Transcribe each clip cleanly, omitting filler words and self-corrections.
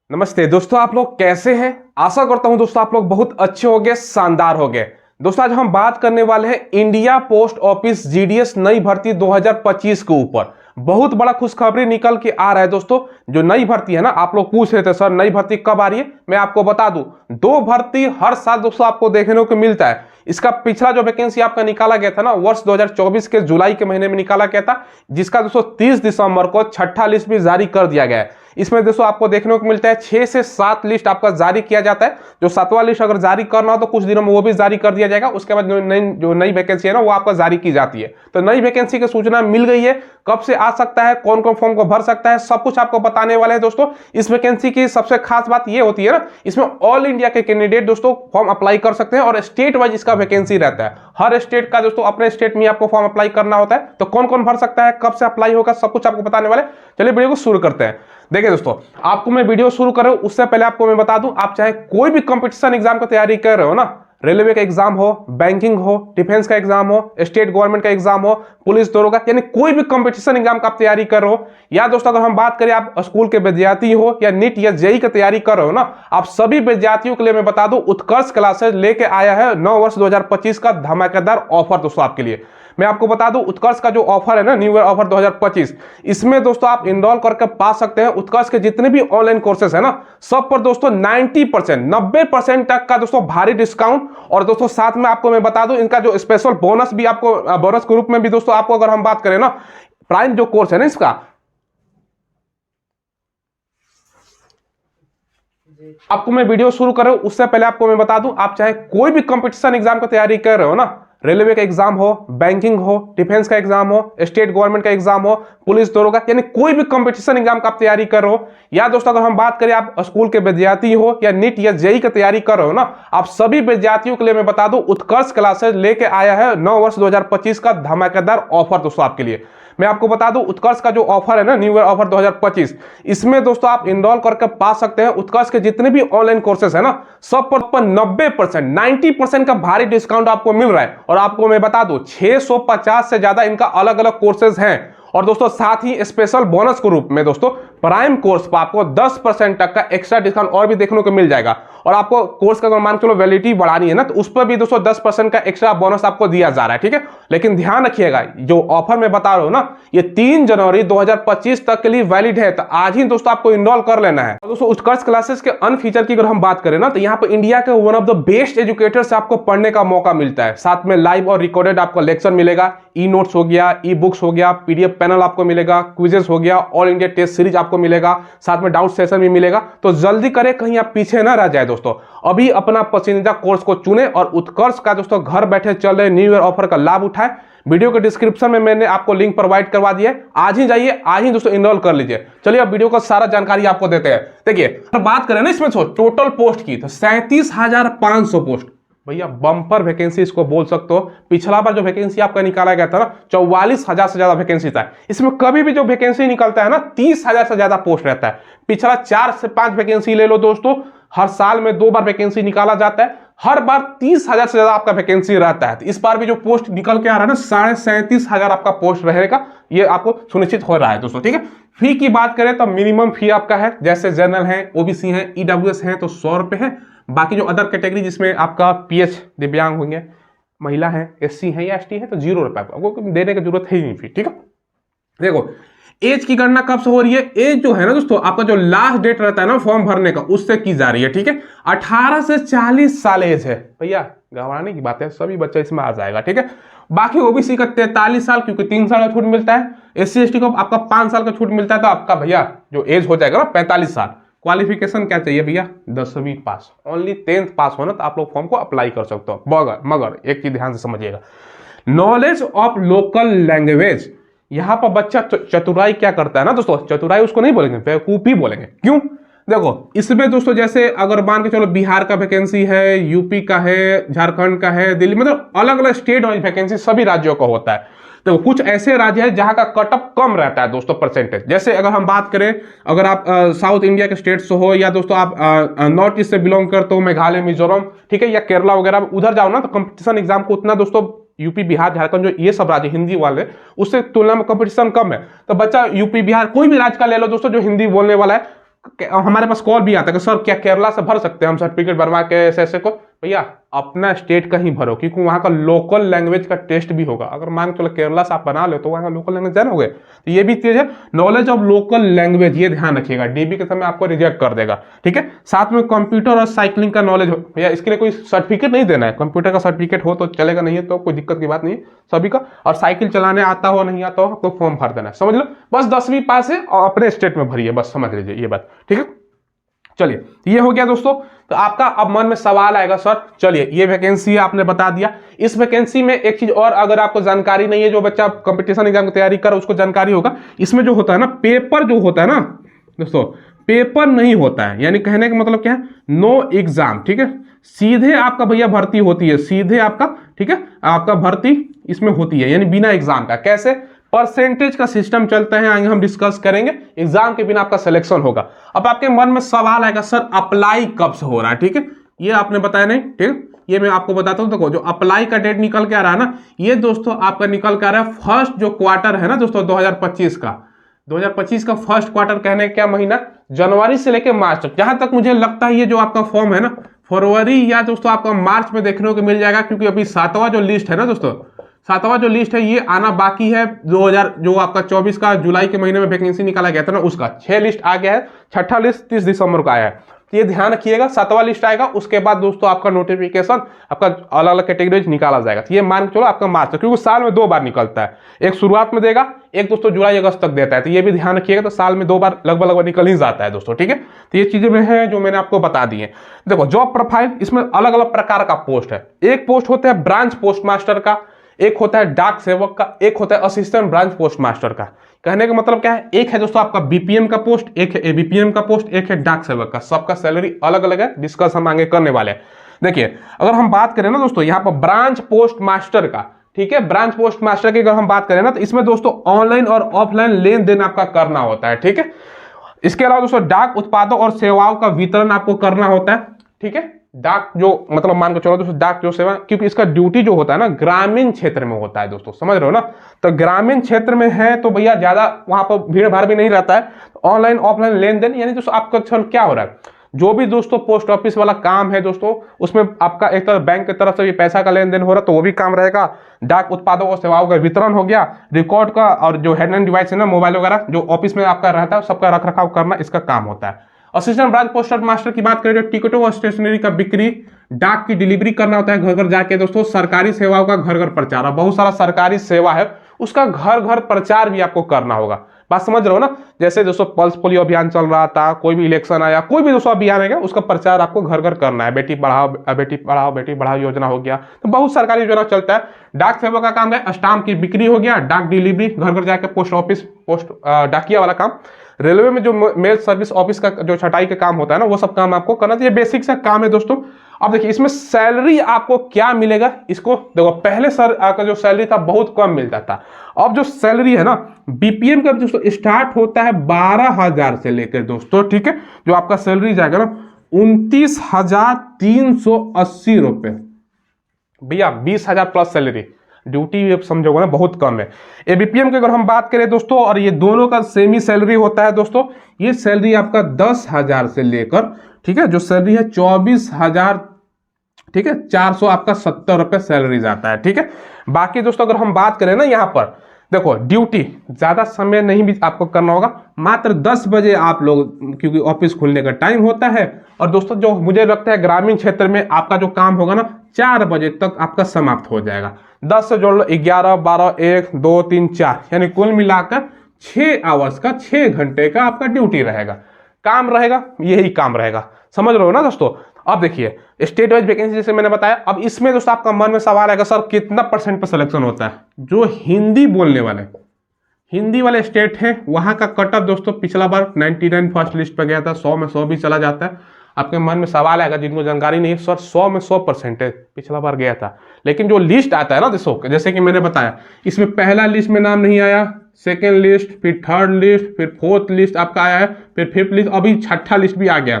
नमस्ते दोस्तों, आप लोग कैसे हैं। आशा करता हूं दोस्तों आप लोग बहुत अच्छे होंगे, शानदार होंगे। दोस्तों आज हम बात करने वाले हैं इंडिया पोस्ट ऑफिस जीडीएस नई भर्ती 2025 के ऊपर। बहुत बड़ा खुशखबरी निकल के आ रहा है दोस्तों। जो नई भर्ती है ना, आप लोग पूछ रहे थे सर नई भर्ती कब आ रही है, मैं आपको बता दूं। दो भर्ती हर साल दोस्तों आपको देखने को मिलता है। इसका पिछला जो वैकेंसी आपका निकाला गया था ना, वर्ष 2024 के जुलाई के महीने में निकाला गया था, जिसका दोस्तों 30 दिसंबर को छठा लिस्ट भी जारी कर दिया गया है। इसमें दोस्तों आपको देखने को मिलता है 6 से 7 लिस्ट आपका जारी किया जाता है। जो 7वां लिस्ट अगर जारी करना हो तो कुछ दिनों में वो भी जारी कर दिया जाएगा। उसके बाद जो नई वैकेंसी है ना, वो आपका जारी की जाती है। तो नई वैकेंसी की सूचना मिल गई है, कब से आ सकता है, कौन कौन फॉर्म को भर सकता है, सब कुछ आपको बताने वाले हैं दोस्तों। इस वैकेंसी की सबसे खास बात ये होती है ना, इसमें ऑल इंडिया के कैंडिडेट दोस्तों फॉर्म अप्लाई कर सकते हैं और स्टेट वाइज इसका वैकेंसी रहता है। हर स्टेट का दोस्तों अपने स्टेट में आपको फॉर्म अप्लाई करना होता है। तो कौन कौन भर सकता है, कब से अप्लाई होगा, सब कुछ आपको बताने वाले। चलिए वीडियो को शुरू करते हैं। देखिए दोस्तों, आपको मैं वीडियो शुरू करूं उससे पहले आपको मैं बता दूं, आप चाहे कोई भी कंपटीशन एग्जाम की तैयारी कर रहे हो ना, रेलवे का एग्जाम हो, बैंकिंग हो, डिफेंस का एग्जाम हो, स्टेट गवर्नमेंट का एग्जाम हो, पुलिस दरोगा, यानी कोई भी कंपटीशन एग्जाम का आप तैयारी कर रहे हो, या दोस्तों अगर हम बात करें आप स्कूल के विद्यार्थी हो या नीट या जेई की तैयारी कर रहे हो ना, आप सभी विद्यार्थियों के लिए मैं बता दूं उत्कर्ष क्लासेस लेके आया है नव वर्ष 2025 का धमाकेदार ऑफर दोस्तों आपके लिए। मैं आपको बता दूं उत्कर्ष का जो ऑफर है ना, न्यू ईयर ऑफर 2025, इसमें दोस्तों आप इनरोल करके पा सकते हैं। उत्कर्ष के जितने भी ऑनलाइन कोर्सेस है ना, सब पर दोस्तों 90% तक का दोस्तों भारी डिस्काउंट। और दोस्तों साथ में आपको मैं बता दूं इनका जो स्पेशल बोनस भी आपको बोनस के रूप में भी दोस्तों आपको अगर हम बात करें ना, प्राइम जो कोर्स है ना इसका, आपको मैं वीडियो शुरू करूं उससे पहले आपको मैं बता दूं, आप चाहे कोई भी कंपटीशन एग्जाम की तैयारी कर रहे हो ना, रेलवे का एग्जाम हो, बैंकिंग हो, डिफेंस का एग्जाम हो, स्टेट गवर्नमेंट का एग्जाम हो, पुलिस दरोगा, यानी कोई भी कंपटीशन एग्जाम का आप तैयारी कर रहे हो, या दोस्तों अगर हम बात करें आप स्कूल के विद्यार्थी हो या नीट या जेई की तैयारी कर रहे हो ना, आप सभी विद्यार्थियों के लिए मैं बता दूं उत्कर्ष क्लासेस लेके आया है नव वर्ष 2025 का धमाकेदार ऑफर दोस्तों आपके लिए। मैं आपको बता दूं उत्कर्ष का जो ऑफर है ना, न्यू ईयर ऑफर 2025, इसमें दोस्तों आप इनरोल करके पा सकते हैं। उत्कर्ष के जितने भी ऑनलाइन कोर्सेस है ना, सब पर 90% का भारी डिस्काउंट आपको मिल रहा है। और आपको मैं बता दूं 650 से ज्यादा इनका अलग अलग कोर्सेज हैं। और दोस्तों साथ ही स्पेशल बोनस के रूप में दोस्तों प्राइम कोर्स पर आपको 10% तक का एक्स्ट्रा डिस्काउंट और भी देखने को मिल जाएगा। और आपको कोर्स का अगर मान चलो वैलिडिटी बढ़ानी है ना, तो उस पर भी दोस्तों 10% का एक्स्ट्रा बोनस आपको दिया जा रहा है, ठीक है। लेकिन ध्यान रखिएगा, जो ऑफर मैं बता रहा हूं ना, ये 3 जनवरी 2025 तक के लिए वैलिड है। तो आज ही दोस्तों आपको इनरोल कर लेना है। तो दोस्तों उत्कर्ष क्लासेस के अन्य फीचर की अगर हम बात करें ना, तो यहाँ पर इंडिया के one of the best educator से आपको पढ़ने का मौका मिलता है। साथ में लाइव और रिकॉर्डेड आपका लेक्चर मिलेगा, ई नोट्स हो गया, ई बुक्स हो गया, पीडीएफ पैनल आपको मिलेगा, क्विजेस हो गया, ऑल इंडिया टेस्ट सीरीज आपको मिलेगा, साथ में डाउट सेशन भी मिलेगा। तो जल्दी करें, कहीं आप पीछे ना रह जाए दोस्तों। अभी अपना पसंदीदा कोर्स को चुने और उत्कर्ष का दोस्तों घर बैठे चल रहे न्यू ईयर ऑफर का लाभ उठाएं। वीडियो के डिस्क्रिप्शन में मैंने आपको लिंक प्रोवाइड करवा दिया है, आज ही जाइए, आज ही दोस्तों इनरोल कर लीजिए। चलिए अब वीडियो का सारा जानकारी आपको देते हैं। देखिए बात करें ना इसमें टोटल पोस्ट की, तो 37,500 पोस्ट, भैया बम्पर वैकेंसी इसको बोल सकते हो। पिछला बार जो वैकेंसी आपका निकाला गया था ना, 44,000 से ज्यादा वैकेंसी था। इसमें कभी भी जो वैकेंसी निकलता है ना, 30,000 से ज्यादा पोस्ट रहता है। पिछला 4 से 5 वैकेंसी ले लो दोस्तों, हर साल में 2 बार वैकेंसी निकाला जाता है, हर बार 30,000 से ज्यादा आपका वैकेंसी रहता है। तो इस बार भी जो पोस्ट निकल के आ रहा है ना, 37,500 आपका पोस्ट रहेगा, ये आपको सुनिश्चित हो रहा है दोस्तों, ठीक है। फी की बात करें तो मिनिमम फी आपका है, जैसे जनरल है, ओबीसी है, ईडब्ल्यूएस है तो 100 रुपए है। बाकी जो अदर कैटेगरी जिसमें आपका पीएच दिव्यांग होंगे, महिला है, एससी है या एसटी है, तो 0 रुपए आपको देने की जरूरत है ही नहीं फी, ठीक है। देखो एज की गणना कब से हो रही है, एज जो है ना दोस्तों, आपका जो लास्ट डेट रहता है ना फॉर्म भरने का, उससे की जा रही है, ठीक है। 18 से 40 साल एज है, भैया घबराने की बात है, सभी बच्चे इसमें आ जाएगा, ठीक है। बाकी ओबीसी का 43 साल, क्योंकि 3 साल का छूट मिलता है। एससी एसटी को आपका 5 साल का छूट मिलता है, तो आपका भैया जो एज हो जाएगा ना 45 साल। क्वालिफिकेशन क्या चाहिए भैया, 10वीं पास, ओनली 10th पास होना, तो आप लोग फॉर्म को अप्लाई कर सकते हो। मगर एक चीज ध्यान से समझिएगा, नॉलेज ऑफ लोकल लैंग्वेज। यहां पर बच्चा चतुराई क्या करता है ना दोस्तों, चतुराई उसको नहीं बोलेंगे, बेवकूफी बोलेंगे। क्यों? देखो इसमें दोस्तों जैसे अगर मान के चलो बिहार का वैकेंसी है, यूपी का है, झारखंड का है, दिल्ली, मतलब अलग अलग स्टेट वाइज वैकेंसी सभी राज्यों का होता है। तो कुछ ऐसे राज्य है जहां का कट ऑफ कम रहता है दोस्तों परसेंटेज। जैसे अगर हम बात करें, अगर आप साउथ इंडिया के स्टेट से हो, या दोस्तों आप नॉर्थ ईस्ट से बिलोंग करते हो, मेघालय, मिजोरम, ठीक है, या केरला वगैरह, उधर जाओ ना, तो कंपटीशन एग्जाम को उतना दोस्तों यूपी, बिहार, झारखंड, जो ये सब राज्य हिंदी वाले, उससे तुलना में कंपटीशन कम है। तो बच्चा यूपी, बिहार, कोई भी राज्य का ले लो दोस्तों जो हिंदी बोलने वाला है, हमारे पास कॉल भी आता है कि सर क्या केरला से भर सकते हैं हम सर्टिफिकेट बनवा के ऐसे ऐसे को, भैया अपना स्टेट का ही भरो, क्योंकि वहाँ का लोकल लैंग्वेज का टेस्ट भी होगा। अगर मान के चलो केरला से आप बना लो तो वहाँ का लोकल लैंग्वेज जानोगे, तो ये भी चीज है, नॉलेज ऑफ लोकल लैंग्वेज, ये ध्यान रखिएगा, डीबी के समय आपको रिजेक्ट कर देगा, ठीक है। साथ में कंप्यूटर और साइकिलिंग का नॉलेज हो, भैया इसके लिए कोई सर्टिफिकेट नहीं देना है, कंप्यूटर का सर्टिफिकेट हो तो चलेगा, नहीं है तो कोई दिक्कत की बात नहीं है सभी का। और साइकिल चलाने आता हो नहीं आता हो तो फॉर्म भर देना है, समझ लो, बस 10वीं पास है और अपने स्टेट में भरिए, बस समझ लीजिए ये बात, ठीक है। चलिए ये हो गया दोस्तों। तो आपका अब मन में सवाल आएगा, सर चलिए ये वैकेंसी आपने बता दिया, इस वैकेंसी में एक चीज और अगर आपको जानकारी नहीं है, जो बच्चा कंपटीशन एग्जाम की तैयारी कर उसको जानकारी होगा, इसमें जो होता है ना पेपर, जो होता है ना दोस्तों, पेपर नहीं होता है, यानी कहने का मतलब क्या है, नो एग्जाम, ठीक है, सीधे आपका भैया भर्ती होती है, सीधे आपका, ठीक है, आपका भर्ती इसमें होती है, यानी बिना एग्जाम का। कैसे? परसेंटेज का सिस्टम चलता है, आगे हम डिस्कस करेंगे, एग्जाम के बिना आपका सिलेक्शन होगा। अब आपके मन में सवाल आएगा, सर अप्लाई कब से हो रहा है, ठीक है, ये आपने बताया नहीं, ठीक है, ये मैं आपको बताता हूं। देखो जो अप्लाई का डेट निकल के आ रहा है ना, ये दोस्तों आपका निकल के आ रहा है फर्स्ट जो क्वार्टर है ना दोस्तों 2025 का, 2025 का फर्स्ट क्वार्टर, कहने क्या महीना, जनवरी से लेकर मार्च तक। जहां तक मुझे लगता है ये जो आपका फॉर्म है ना, फरवरी या दोस्तों आपका मार्च में देखने को मिल जाएगा, क्योंकि अभी 7वां जो लिस्ट है ना दोस्तों, 7वां जो लिस्ट है ये आना बाकी है, 2000 जो आपका 24 का जुलाई के महीने में वैकेंसी निकाला गया था ना, उसका 6 लिस्ट आ गया है, 6ठा लिस्ट 30 दिसंबर को आया है। तो ये ध्यान रखिएगा, 7वां लिस्ट आएगा, उसके बाद दोस्तों आपका नोटिफिकेशन आपका अलग अलग कैटेगरीज निकाला जाएगा। तो ये मान के चलो आपका मार्च, क्योंकि साल में 2 बार निकलता है, एक शुरुआत में देगा, एक दोस्तों जुलाई अगस्त तक देता है, तो ये भी ध्यान रखिएगा। तो साल में 2 बार लगभग निकल ही जाता है दोस्तों, ठीक है। तो ये चीजें में है जो मैंने आपको बता दी है। देखो जॉब प्रोफाइल, इसमें अलग अलग प्रकार का पोस्ट है, एक पोस्ट होता है ब्रांच पोस्ट मास्टर का, एक होता है डाक सेवक का, एक होता है असिस्टेंट ब्रांच पोस्ट मास्टर का। कहने का मतलब क्या है, एक है दोस्तों आपका बीपीएम का पोस्ट, एक है एबीपीएम का पोस्ट, एक है डाक सेवक का, सबका सैलरी अलग अलग है, डिस्कस हम आगे करने वाले हैं। देखिए अगर हम बात करें ना दोस्तों यहाँ पर ब्रांच पोस्ट मास्टर का, ठीक है, ब्रांच पोस्ट मास्टर की अगर हम बात करें ना, तो इसमें दोस्तों ऑनलाइन और ऑफलाइन लेन देन आपका करना होता है, ठीक है। इसके अलावा दोस्तों डाक उत्पादों और सेवाओं का वितरण आपको करना होता है, ठीक है। डाक जो मतलब मान के चलो दोस्तों, डाक जो सेवा, क्योंकि इसका ड्यूटी जो होता है ना ग्रामीण क्षेत्र में होता है दोस्तों, समझ रहे हो ना। तो ग्रामीण क्षेत्र में है तो भैया ज्यादा वहां पर भीड़ भाड़ भी नहीं रहता है, ऑनलाइन ऑफलाइन लेन देन, यानी दोस्तों आपका क्या हो रहा है, जो भी दोस्तों पोस्ट ऑफिस वाला काम है दोस्तों, उसमें आपका एक तरफ बैंक की तरफ से भी पैसा का लेन देन हो रहा है, तो वो भी काम रहेगा। डाक उत्पादों और सेवाओं का वितरण हो गया, रिकॉर्ड का, और जो हैंड एंड डिवाइस है ना, मोबाइल वगैरह जो ऑफिस में आपका रहता है, सबका रख रखाव करना इसका काम होता है। असिस्टेंट ब्रांच पोस्टर मास्टर की बात करें, जो टिकटों और स्टेशनरी का बिक्री, डाक की डिलीवरी करना होता है घर घर जाके दोस्तों, सरकारी सेवाओं का घर घर प्रचार, बहुत सारा सरकारी सेवा है उसका घर घर प्रचार भी आपको करना होगा, बात समझ रहे हो ना। जैसे दोस्तों पल्स पोलियो अभियान चल रहा था, कोई भी इलेक्शन आया, कोई भी दोस्तों अभियान है उसका प्रचार आपको घर घर करना है, बेटी पढ़ाओ योजना हो गया, तो बहुत सरकारी योजना चलता है। डाक सेवा का काम है, स्टाम्प की बिक्री हो गया, डाक डिलीवरी घर घर जाके पोस्ट ऑफिस, पोस्ट डाकिया वाला काम। रेलवे में जो मेल सर्विस ऑफिस का जो छटाई का काम होता है ना, वो सब काम आपको करना चाहिए, बेसिक सा काम है दोस्तों। अब देखिए इसमें सैलरी आपको क्या मिलेगा, इसको देखो, पहले सर का जो सैलरी था बहुत कम मिलता था, अब जो सैलरी है ना बीपीएम का दोस्तों स्टार्ट होता है 12,000 से लेकर दोस्तों, ठीक है, जो आपका सैलरी जाएगा ना 29,380 रुपए, भैया 20,000 प्लस सैलरी, ड्यूटी समझोगे ना बहुत कम है। एबीपीएम की अगर हम बात करें दोस्तों, और ये दोनों का सेमी सैलरी होता है दोस्तों, ये सैलरी आपका 10,000 से लेकर, ठीक है, जो सैलरी है 24,000, ठीक है, 400 आपका 70 रुपए सैलरी जाता है, ठीक है। बाकी दोस्तों अगर हम बात करें ना, यहाँ पर देखो ड्यूटी ज्यादा समय नहीं भी आपको करना होगा, मात्र 10 बजे आप लोग, क्योंकि ऑफिस खुलने का टाइम होता है, और दोस्तों जो मुझे लगता है ग्रामीण क्षेत्र में आपका जो काम होगा ना 4 बजे तक आपका समाप्त हो जाएगा। 10 से जोड़ लो 11, 12, 1, 2, 3, 4, यानी कुल मिलाकर 6 आवर्स का, 6 घंटे का आपका ड्यूटी रहेगा, काम रहेगा, यही काम रहेगा, समझ रहे हो ना दोस्तों। अब देखिए स्टेट वाइज वैकेंसी जैसे मैंने बताया, अब इसमें दोस्तों आपका मन में सवाल आएगा, सर कितना % पर सिलेक्शन होता है। जो हिंदी बोलने वाले, हिंदी वाले स्टेट हैं वहां का कट ऑफ दोस्तों पिछला बार 99 फर्स्ट लिस्ट पे गया था, 100 में 100 भी चला जाता है। आपके मन में सवाल आएगा जिनको जानकारी नहीं है, सर 100 में 100% पिछला बार गया था, लेकिन जो लिस्ट आता है ना दोस्तों, जैसे कि मैंने बताया, इसमें पहला लिस्ट में नाम नहीं आया, सेकेंड लिस्ट, फिर थर्ड लिस्ट, फिर फोर्थ लिस्ट आपका आया है, फिर फिफ्थ लिस्ट, अभी 6ठा लिस्ट भी आ गया,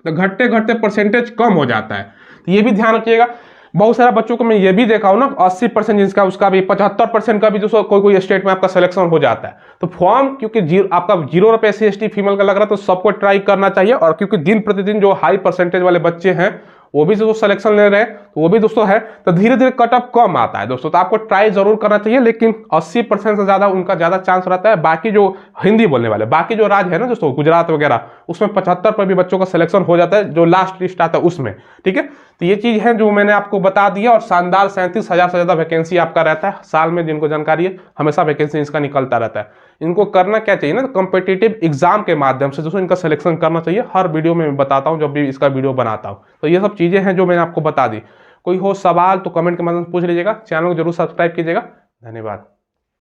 तो घटते घटते % कम हो जाता है। तो ये भी ध्यान रखिएगा। बहुत सारे बच्चों को मैं ये भी देखा हूं ना 80% जिसका उसका भी 75% का भी दोस्तों कोई कोई स्टेट में आपका सिलेक्शन हो जाता है। तो फॉर्म क्योंकि आपका 0 रुपये SC ST फीमेल का लग रहा है, तो सबको ट्राई करना चाहिए। और क्योंकि दिन प्रतिदिन जो हाई परसेंटेज वाले बच्चे हैं वो भी दोस्तों सिलेक्शन ले रहे हैं, तो वो भी दोस्तों है, तो धीरे धीरे कट ऑफ कम आता है दोस्तों। तो आपको ट्राई जरूर करना चाहिए, लेकिन 80% से ज्यादा उनका ज्यादा चांस रहता है। बाकी जो हिंदी बोलने वाले बाकी जो राज्य है ना दोस्तों, गुजरात वगैरह, उसमें 75 पर भी बच्चों का सिलेक्शन हो जाता है, जो लास्ट लिस्ट आता है उसमें। ठीक है, तो ये चीज है जो मैंने आपको बता दिया। और शानदार 37,000 से ज्यादा वैकेंसी आपका रहता है साल में, जिनको जानकारी है हमेशा वैकेंसी इसका निकलता रहता है। इनको करना क्या चाहिए ना, कॉम्पिटिटिव एग्जाम के माध्यम से दोस्तों इनका सिलेक्शन करना चाहिए। हर वीडियो में मैं बताता हूं जब भी इसका वीडियो बनाता हूं। तो ये सब चीजें हैं जो मैंने आपको बता दी। कोई हो सवाल तो कमेंट के माध्यम से पूछ लीजिएगा। चैनल को जरूर सब्सक्राइब कीजिएगा। धन्यवाद।